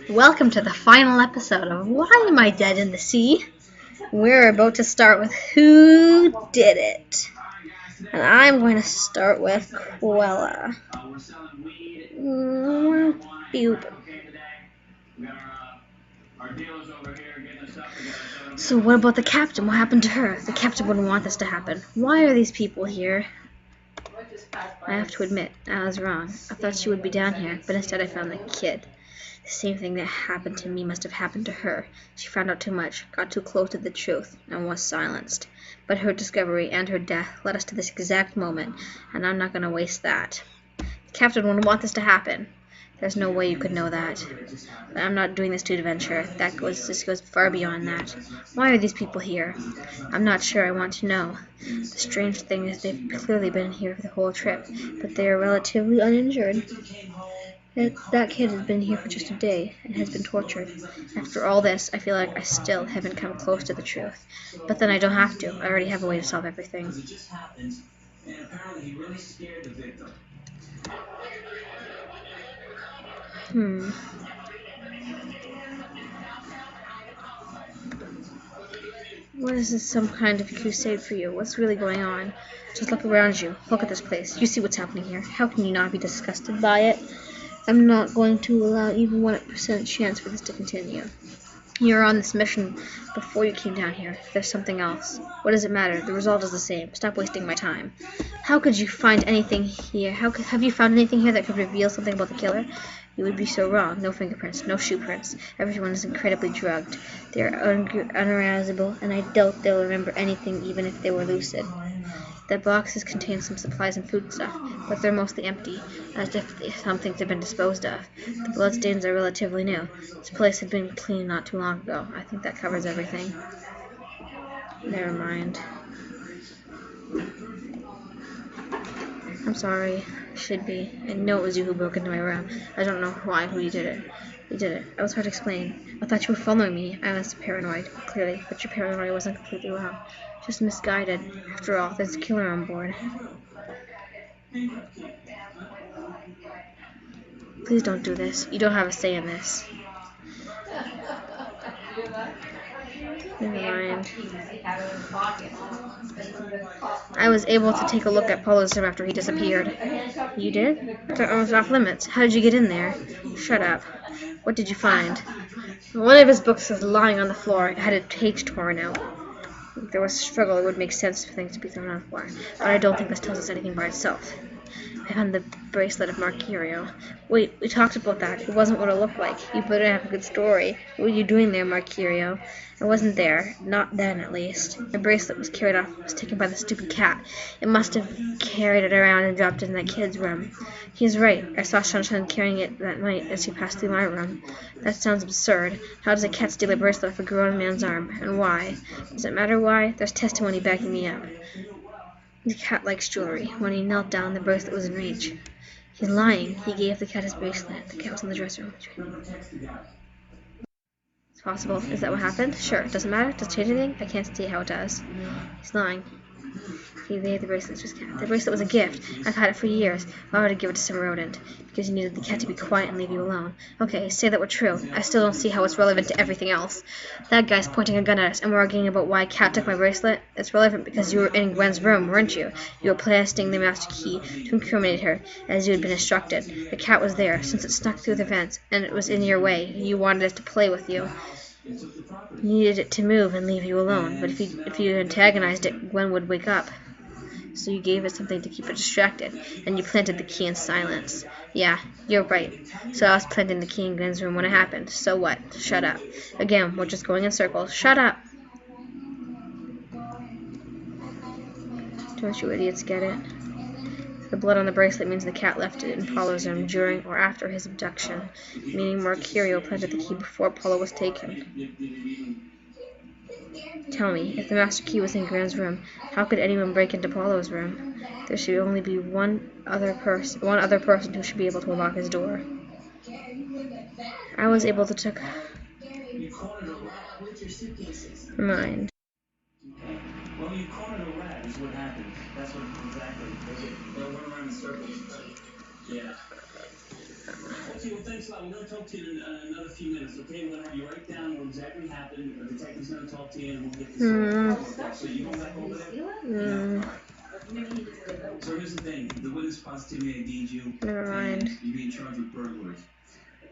Welcome to the final episode of Why Am I Dead in the Sea? We're about to start with Who Did It? And I'm going to start with Quella. Boop. So what about the captain? What happened to her? The captain wouldn't want this to happen. Why are these people here? I have to admit, I was wrong. I thought she would be down here, but instead I found the kid. The same thing that happened to me must have happened to her. She found out too much, got too close to the truth, and was silenced. But her discovery and her death led us to this exact moment, and I'm not going to waste that. The captain wouldn't want this to happen. There's no way you could know that. But I'm not doing this to adventure. This goes far beyond that. Why are these people here? I'm not sure I want to know. The strange thing is they've clearly been here for the whole trip, but they are relatively uninjured. That kid has been here for just a day and has been tortured. After all this, I feel like I still haven't come close to the truth. But then I don't have to. I already have a way to solve everything. What is this, some kind of crusade for you? What's really going on? Just look around you. Look at this place. You see what's happening here. How can you not be disgusted by it? I'm not going to allow even 1% chance for this to continue. You were on this mission before you came down here. There's something else. What does it matter? The result is the same. Stop wasting my time. How could you find anything here? Have you found anything here that could reveal something about the killer? You would be so wrong. No fingerprints, no shoe prints. Everyone is incredibly drugged. They are unarousable, and I doubt they'll remember anything even if they were lucid. The boxes contain some supplies and food stuff, but they're mostly empty, as if some things have been disposed of. The bloodstains are relatively new. This place had been cleaned not too long ago. I think that covers everything. Never mind. I'm sorry. Should be. I know it was you who broke into my room. I don't know who you did it. You did it. It was hard to explain. I thought you were following me. I was paranoid, clearly, but your paranoia wasn't completely wrong. Just misguided. After all, there's a killer on board. Please don't do this. You don't have a say in this. Never mind. I was able to take a look at Polo's room after he disappeared. You did? I thought I was off limits. How did you get in there? Shut up. What did you find? One of his books was lying on the floor. It had a page torn out. If there was a struggle, it would make sense for things to be thrown on the floor. But I don't think this tells us anything by itself. I found the bracelet of Marcurio. Wait, we talked about that. It wasn't what it looked like. You better have a good story. What were you doing there, Marcurio? I wasn't there. Not then, at least. The bracelet was carried off. It was taken by the stupid cat. It must have carried it around and dropped it in that kid's room. He's right. I saw Sunshine carrying it that night as he passed through my room. That sounds absurd. How does a cat steal a bracelet off a grown man's arm? And why? Does it matter why? There's testimony backing me up. The cat likes jewelry. When he knelt down, the bracelet was in reach. He's lying. He gave the cat his bracelet. The cat was in the dressing room. It's possible. Is that what happened? Sure. Doesn't matter. Does it change anything? I can't see how it does. He's lying. He gave the bracelet to his cat. The bracelet was a gift. I've had it for years. Why would I give it to some rodent? Because you needed the cat to be quiet and leave you alone. Okay, say that were true. I still don't see how it's relevant to everything else. That guy's pointing a gun at us, and we're arguing about why a cat took my bracelet. It's relevant because you were in Gwen's room, weren't you? You were planting the master key to incriminate her, as you had been instructed. The cat was there, since it snuck through the vents, and it was in your way. You wanted it to play with you. You needed it to move and leave you alone, but if you antagonized it, Gwen would wake up. So you gave it something to keep it distracted, and you planted the key in silence. Yeah, you're right. So I was planting the key in Gwen's room when it happened. So what? Shut up. Again, we're just going in circles. Shut up! Don't you idiots get it? The blood on the bracelet means the cat left it in Paulo's room during or after his abduction, meaning Marcurio planted the key before Paulo was taken. Tell me, if the master key was in Gwen's room, how could anyone break into Paulo's room? There should only be one other person who should be able to unlock his door. I was able to take her mind. Well, you cornered a rat is what happened. That's what exactly. They went around in circles. Yeah. Okay, well, thanks a lot. We're going to talk to you in another few minutes, okay? We're going to have you write down what exactly happened. The detective's going to talk to you, and we'll get this worked out. So you going back over there? Hmm. So here's the thing. The witness positively ID'd you, Never and mind. you're being charged with burglary.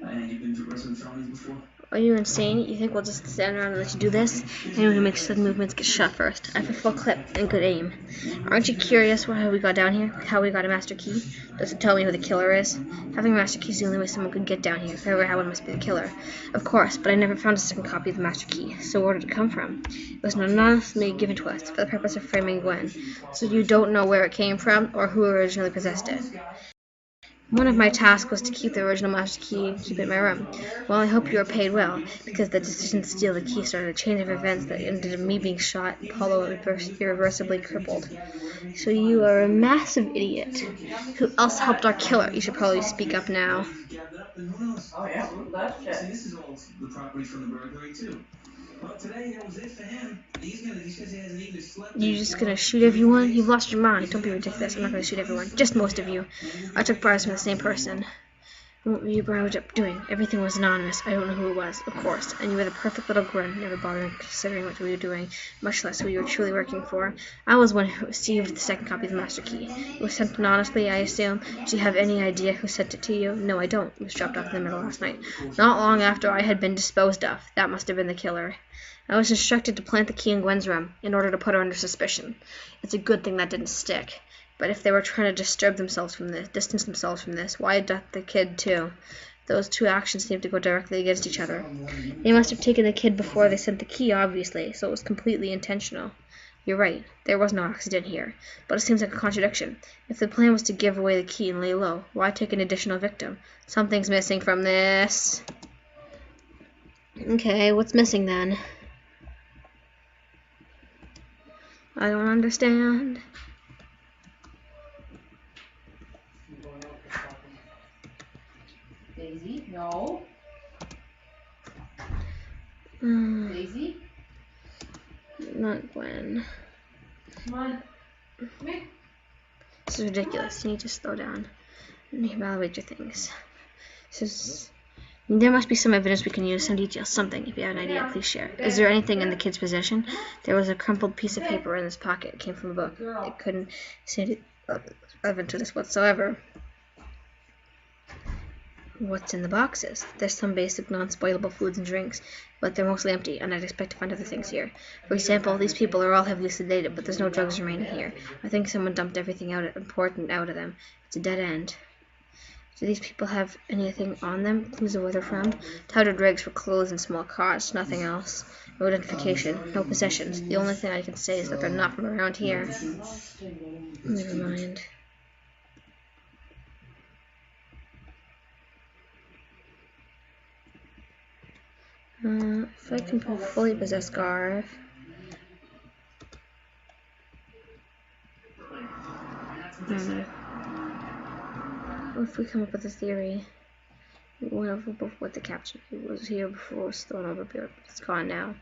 And you've been arrested with felonies before? Are you insane? You think we'll just stand around and let you do this? Anyone who makes sudden movements gets shot first. I have a full clip and good aim. Aren't you curious how we got down here? How we got a master key? Does it tell me who the killer is? Having a master key is the only way someone could get down here. If ever had one, must be the killer. Of course, but I never found a second copy of the master key. So where did it come from? It was anonymously given to us for the purpose of framing Gwen. So you don't know where it came from or who originally possessed it. One of my tasks was to keep the original master key and keep it in my room. Well, I hope you were paid well, because the decision to steal the key started a chain of events that ended in me being shot and Paulo irreversibly crippled. So you are a massive idiot. Who else helped our killer? You should probably speak up now. Oh, yeah, that's it. See, this is all the property from the burglary, too. Well, today, that was it for him. He says he hasn't even slept. You just gonna shoot everyone? You've lost your mind. Don't be ridiculous. I'm not gonna shoot everyone. Just most of you. I took bribes from the same person. What were you brought up doing? Everything was anonymous. I don't know who it was, of course. And you were the perfect little Gwen, never bothering considering what we were doing, much less who you were truly working for. I was one who received the second copy of the master key. It was sent anonymously, I assume. Do you have any idea who sent it to you? No, I don't. It was dropped off in the middle last night. Not long after I had been disposed of. That must have been the killer. I was instructed to plant the key in Gwen's room in order to put her under suspicion. It's a good thing that didn't stick. But if they were trying to distance themselves from this, why adopt the kid too? Those two actions seem to go directly against each other. They must have taken the kid before they sent the key, obviously, so it was completely intentional. You're right, there was no accident here, but it seems like a contradiction. If the plan was to give away the key and lay low, why take an additional victim? Something's missing from this. Okay, what's missing then? I don't understand. Daisy, no. Daisy, Not Gwen. come on. Come here. This is ridiculous. You need to slow down and evaluate your things. There must be some evidence we can use, some details, something. If you have an idea, please share. Is there anything in the kid's possession? There was a crumpled piece of paper in his pocket. It came from a book. It couldn't seem relevant to this whatsoever. What's in the boxes? There's some basic non-spoilable foods and drinks, but they're mostly empty, and I'd expect to find other things here. For example, these people are all heavily sedated, but there's no drugs remaining here. I think someone dumped everything important out of them. It's a dead end. Do these people have anything on them? Clues of where they're from? Tattered rags for clothes and small cots, nothing else. No identification, no possessions. The only thing I can say is that they're not from around here. Never mind. If I can fully possess Garv. If we come up with a theory, one of what the captain was here before was thrown over, but it's gone now.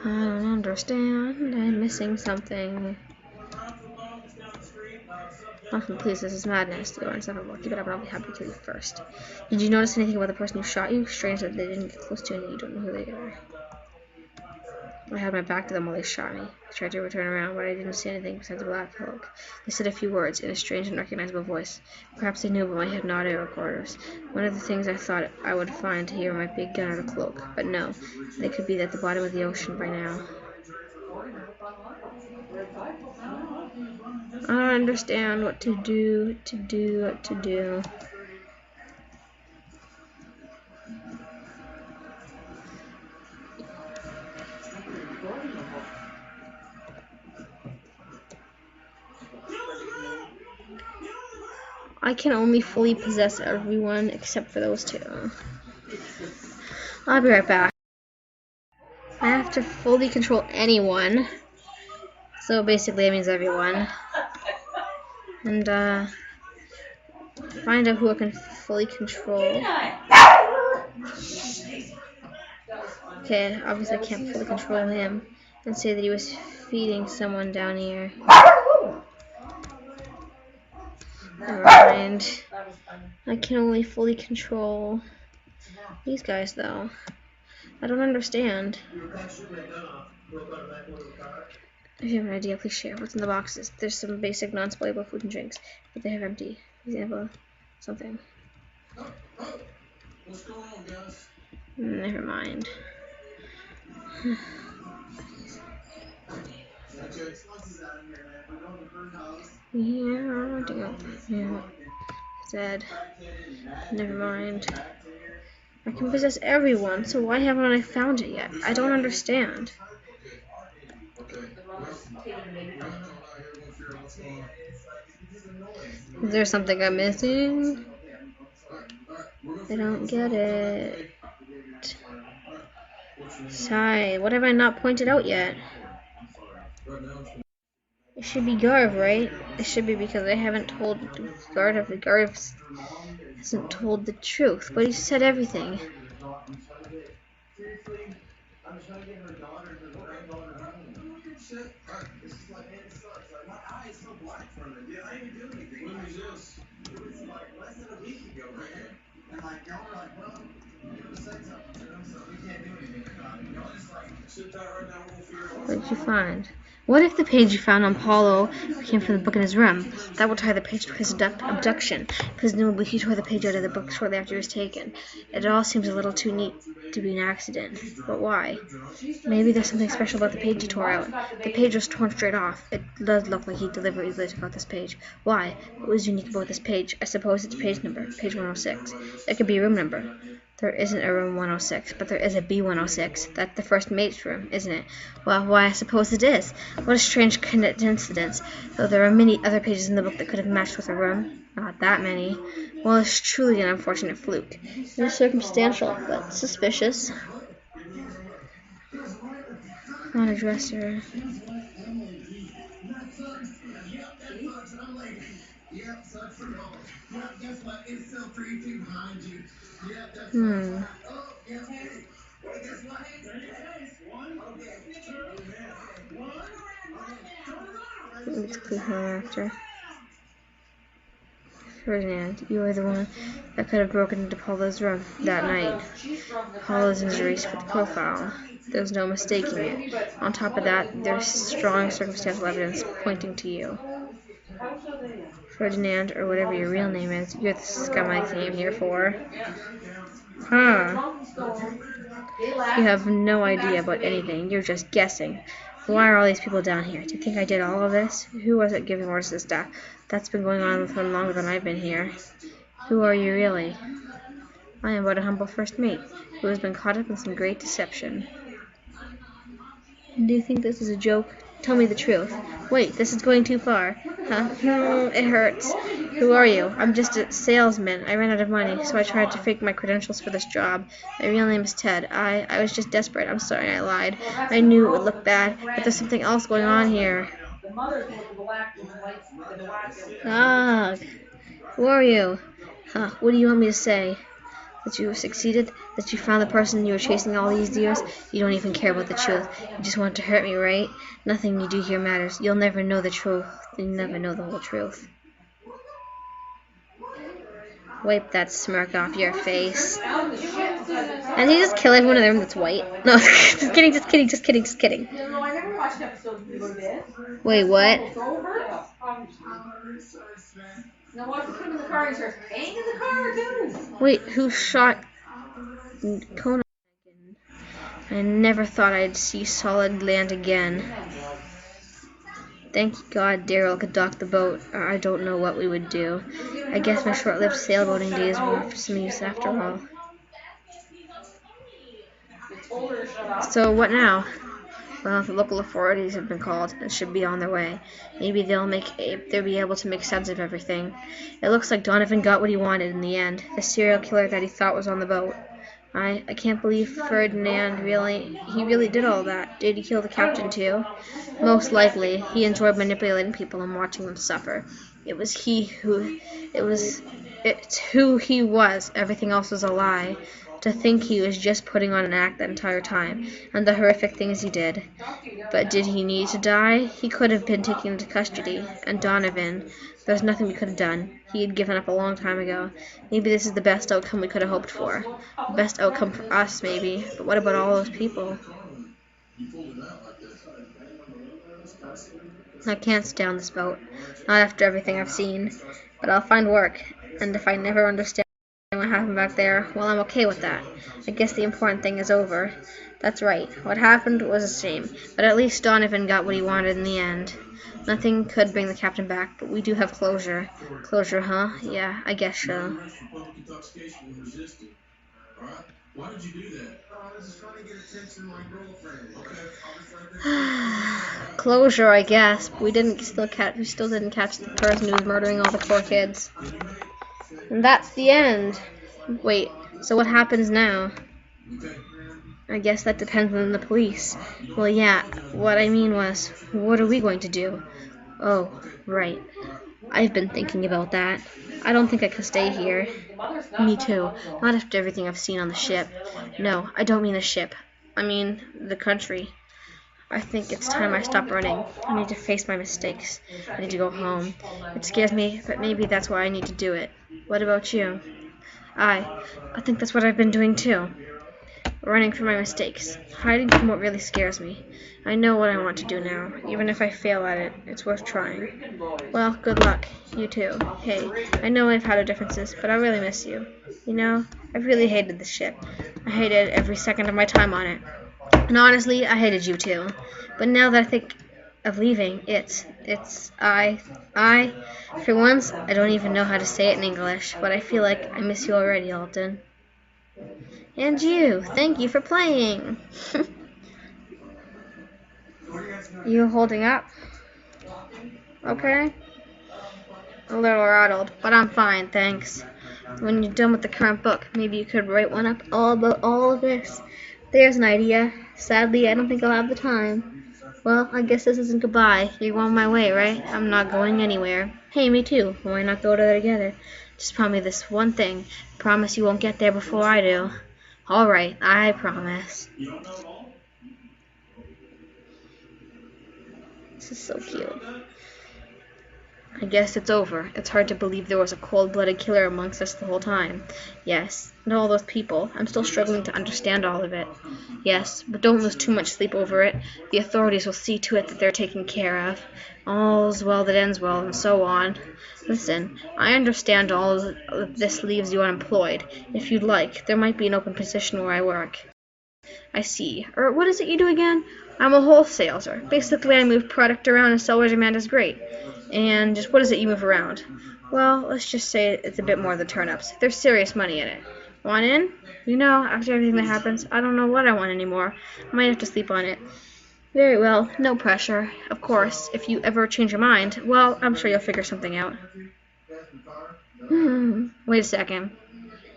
I don't understand. I'm missing something. Awesome, please, this is madness. You are insufferable. Keep it up and I'll be happy to leave first. Did you notice anything about the person who shot you? Strange that they didn't get close to you and you don't know who they are. I had my back to them while they shot me. I tried to turn around, but I didn't see anything besides a black cloak. They said a few words in a strange and unrecognizable voice. Perhaps they knew, but my head had no audio recorders. One of the things I thought I would find here might be a gun or a cloak, but no. They could be at the bottom of the ocean by now. I don't understand what to do. I can only fully possess everyone except for those two. I'll be right back. I have to fully control anyone. So basically it means everyone. And find out who I can fully control. Okay, obviously I can't fully control him and say that he was feeding someone down here. Never mind. I can only fully control these guys, though. I don't understand. If you have an idea, please share. What's in the boxes? There's some basic non-spoilable food and drinks, but they have empty. Example, something. What's going on, guys? Never mind. Yeah. Said. Never mind. I can possess everyone, so why haven't I found it yet? I don't understand. Is there something I'm missing? I don't get it. Sigh, what have I not pointed out yet? It should be Garv, right? It should be because I haven't told Garv if Garv hasn't told the truth, but he said everything. What did you find? What if the page you found on Paulo came from the book in his room? That would tie the page to his abduction. Presumably he tore the page out of the book shortly after it was taken. It all seems a little too neat to be an accident. But why? Maybe there's something special about the page he tore out. The page was torn straight off. It does look like he deliberately took out this page. Why? What was unique about this page? I suppose it's page number, page 106. It could be a room number. There isn't a room 106, but there is a B106. That's the first mate's room, isn't it? Well, why, I suppose it is. What a strange coincidence. Though there are many other pages in the book that could have matched with a room. Not that many. Well, it's truly an unfortunate fluke. It is circumstantial, but suspicious. Not a dresser. Let's click her after. Ferdinand, you are the one that could have broken into Paula's room that night. Paula's injuries fit the profile. There's no mistaking it. On top of that, there's strong circumstantial evidence pointing to you. Ferdinand, or whatever your real name is, you're the scum I came here for. Huh. You have no idea about anything. You're just guessing. Why are all these people down here? Do you think I did all of this? Who was it giving orders to the staff? That's been going on with them longer than I've been here. Who are you really? I am but a humble first mate, who has been caught up in some great deception. Do you think this is a joke? Tell me the truth. Wait, this is going too far. Huh? It hurts. Who are you? I'm just a salesman. I ran out of money, so I tried to fake my credentials for this job. My real name is Ted. I was just desperate. I'm sorry I lied. I knew it would look bad, but there's something else going on here. Ah, who are you? Huh, what do you want me to say? That you succeeded? That you found the person you were chasing all these years? You don't even care about the truth. You just want to hurt me, right? Nothing you do here matters. You'll never know the truth. You'll never know the whole truth. Wipe that smirk off your face. And you just kill everyone in the room that's white? No, just kidding, just kidding, just kidding, just kidding. No, I never watched episodes when you go to bed. Wait, what? Now watch him in the car and he starts banging the car too. Wait, who shot Conan? I never thought I'd see solid land again. Thank God Daryl could dock the boat, or I don't know what we would do. I guess my short-lived sailboating days were for some use after all. So what now? Well, the local authorities have been called and should be on their way. Maybe they'll be able to make sense of everything. It looks like Donovan got what he wanted in the end. The serial killer that he thought was on the boat. I can't believe Ferdinand really did all that. Did he kill the captain too? Most likely. He enjoyed manipulating people and watching them suffer. It's who he was. Everything else was a lie. To think he was just putting on an act that entire time, and the horrific things he did. But did he need to die? He could have been taken into custody. And Donovan, there's nothing we could have done. He had given up a long time ago. Maybe this is the best outcome we could have hoped for. The best outcome for us, maybe. But what about all those people? I can't stay on this boat. Not after everything I've seen. But I'll find work. And if I never understand what happened back there, well, I'm okay with that. I guess the important thing is over. That's right. What happened was a shame, but at least Donovan got what he wanted in the end. Nothing could bring the captain back, but we do have closure. Closure, huh? Yeah, I guess so. Why did you do that? I was just trying to get attention from my girlfriend. Closure, I guess. But we still didn't catch the person who was murdering all the poor kids. And that's the end. Wait, so what happens now? I guess that depends on the police. Well, yeah, what I mean was, what are we going to do? Oh, right. I've been thinking about that. I don't think I can stay here. Me too. Not after everything I've seen on the ship. No, I don't mean the ship. I mean the country. I think it's time I stop running. I need to face my mistakes. I need to go home. It scares me, but maybe that's why I need to do it. What about you? I think that's what I've been doing too. Running from my mistakes. Hiding from what really scares me. I know what I want to do now. Even if I fail at it, it's worth trying. Well, good luck. You too. Hey, I know I've had our differences, but I really miss you. You know, I've really hated this ship. I hated every second of my time on it. And honestly, I hated you too. But now that I think of leaving, for once, I don't even know how to say it in English, but I feel like I miss you already, Alton. And you, thank you for playing. You holding up? Okay. A little rattled, but I'm fine, thanks. When you're done with the current book, maybe you could write one up all about all of this. There's an idea. Sadly, I don't think I'll have the time. Well, I guess this isn't goodbye. You're on my way, right? I'm not going anywhere. Hey, me too. Why not go there together? Just promise me this one thing. Promise you won't get there before I do. Alright, I promise. This is so cute. I guess it's over. It's hard to believe there was a cold-blooded killer amongst us the whole time. Yes, and all those people. I'm still struggling to understand all of it. Yes, but don't lose too much sleep over it. The authorities will see to it that they're taken care of. All's well that ends well, and so on. Listen, I understand all of this leaves you unemployed. If you'd like, there might be an open position where I work. I see. What is it you do again? I'm a wholesaler. Basically, I move product around and sell where demand is great. And just what is it you move around? Well, let's just say it's a bit more than turnips. There's serious money in it. Want in? You know, after everything that happens, I don't know what I want anymore. I might have to sleep on it. Very well, no pressure. Of course, if you ever change your mind, well, I'm sure you'll figure something out. Wait a second.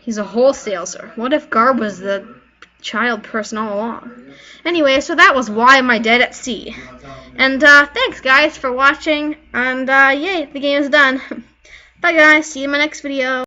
He's a wholesaler. What if Garb was the child person all along? Anyway, so that was Why Am I Dead at Sea? And thanks guys for watching, and yay, the game is done. Bye guys, see you in my next video.